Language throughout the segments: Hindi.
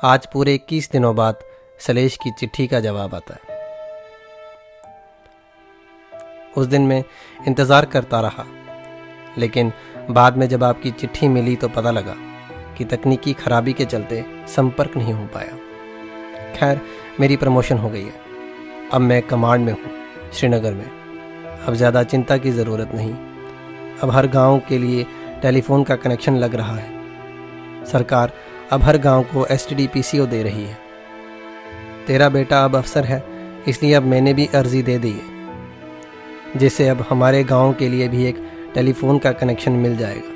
आज पूरे 21 दिनों बाद सलेश की चिट्ठी का जवाब आता है। उस दिन मैं इंतज़ार करता रहा, लेकिन बाद में जब आपकी चिट्ठी मिली तो पता लगा कि तकनीकी खराबी के चलते संपर्क नहीं हो पाया। खैर, मेरी प्रमोशन हो गई है। अब मैं कमांड में हूँ, श्रीनगर में। अब ज़्यादा चिंता की ज़रूरत नहीं। अब हर गांव के लिए टेलीफोन का कनेक्शन लग रहा है। सरकार अब हर गांव को STD PCO दे रही है। तेरा बेटा अब अफसर है, इसलिए अब मैंने भी अर्जी दे दी है, जिससे अब हमारे गांव के लिए भी एक टेलीफोन का कनेक्शन मिल जाएगा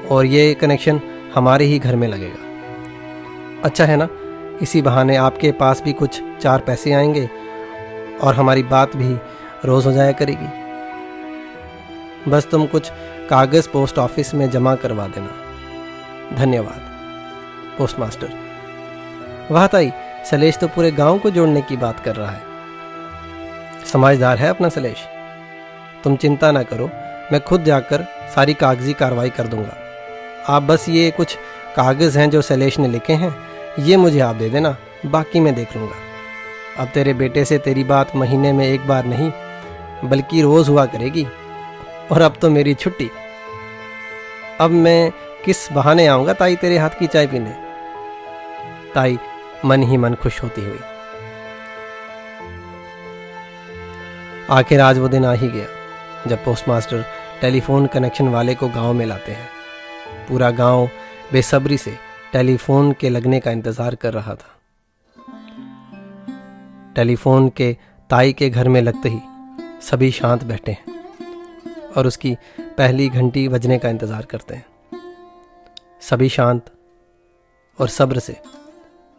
और ये कनेक्शन हमारे ही घर में लगेगा। अच्छा है ना, इसी बहाने आपके पास भी कुछ 4 पैसे आएंगे और हमारी बात भी रोज़ हो जाया करेगी। बस तुम कुछ कागज़ पोस्ट ऑफिस में जमा करवा देना। धन्यवाद, पोस्टमास्टर। वाह ताई, सलेश तो पूरे गांव को जोड़ने की बात कर रहा है। समझदार है अपना सलेश। तुम चिंता ना करो, मैं खुद जाकर सारी कागजी कार्रवाई कर दूंगा। आप बस ये कुछ कागज़ हैं जो सलेश ने लिखे हैं, ये मुझे आप दे देना, बाकी मैं देख लूँगा। अब तेरे बेटे से तेरी बात महीने में एक बार नहीं बल्कि रोज़ हुआ करेगी। और अब तो मेरी छुट्टी। अब मैं किस बहाने आऊँगा ताई तेरे हाथ की चाय पीने। ताई मन ही मन खुश होती हुई। आखिर आज वो दिन आ ही गया जब पोस्टमास्टर टेलीफोन कनेक्शन वाले को गांव में लाते हैं। पूरा गांव बेसब्री से टेलीफोन के लगने का इंतजार कर रहा था। टेलीफोन के ताई के घर में लगते ही सभी शांत बैठे हैं और उसकी पहली घंटी बजने का इंतजार करते हैं। सभी शांत और सब्र से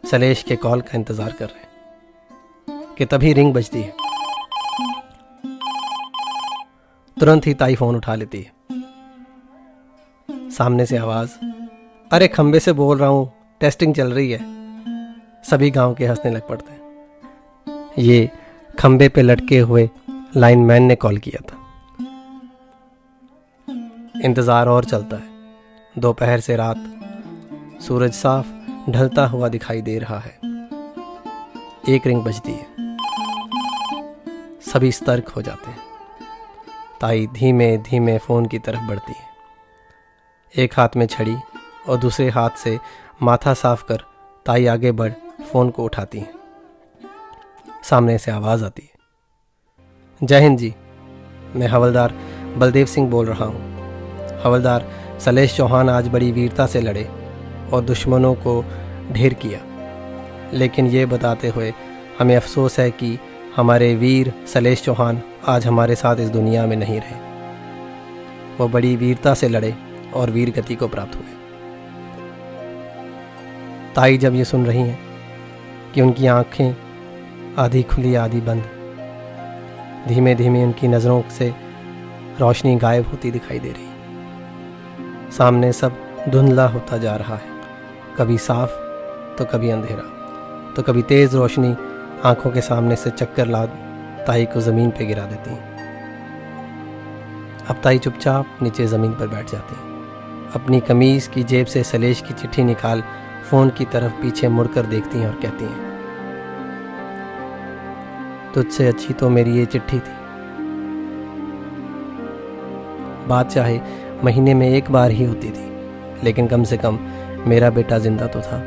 सलेश के कॉल का इंतजार कर रहे हैं कि तभी रिंग बजती है। तुरंत ही ताई फोन उठा लेती है। सामने से आवाज, अरे खंबे से बोल रहा हूं, टेस्टिंग चल रही है। सभी गांव के हंसने लग पड़ते हैं। ये खंबे पे लटके हुए लाइनमैन ने कॉल किया था। इंतजार और चलता है। दोपहर से रात, सूरज साफ ढलता हुआ दिखाई दे रहा है। एक रिंग बजती है। सभी सतर्क हो जाते हैं। ताई धीमे धीमे फोन की तरफ बढ़ती है। एक हाथ में छड़ी और दूसरे हाथ से माथा साफ कर ताई आगे बढ़ फोन को उठाती है। सामने से आवाज आती है, जय हिंद जी, मैं हवलदार बलदेव सिंह बोल रहा हूँ। हवलदार सलेश चौहान आज बड़ी वीरता से लड़े और दुश्मनों को ढेर किया, लेकिन ये बताते हुए हमें अफसोस है कि हमारे वीर सलेश चौहान आज हमारे साथ इस दुनिया में नहीं रहे। वो बड़ी वीरता से लड़े और वीर गति को प्राप्त हुए। ताई जब ये सुन रही हैं कि उनकी आंखें आधी खुली आधी बंद, धीमे धीमे उनकी नज़रों से रोशनी गायब होती दिखाई दे रही। सामने सब धुंधला होता जा रहा है, कभी साफ तो कभी अंधेरा, तो कभी तेज रोशनी आंखों के सामने से चक्कर ला ताई को ज़मीन पे गिरा देती। अब ताई चुपचाप नीचे ज़मीन पर बैठ जाती। अपनी कमीज़ की जेब से सलेश की चिट्ठी निकाल फ़ोन की तरफ पीछे मुड़कर देखती हैं और कहती हैं, तुझसे अच्छी तो मेरी ये चिट्ठी थी। बात चाहे महीने में एक बार ही होती थी, लेकिन कम से कम मेरा बेटा जिंदा तो था।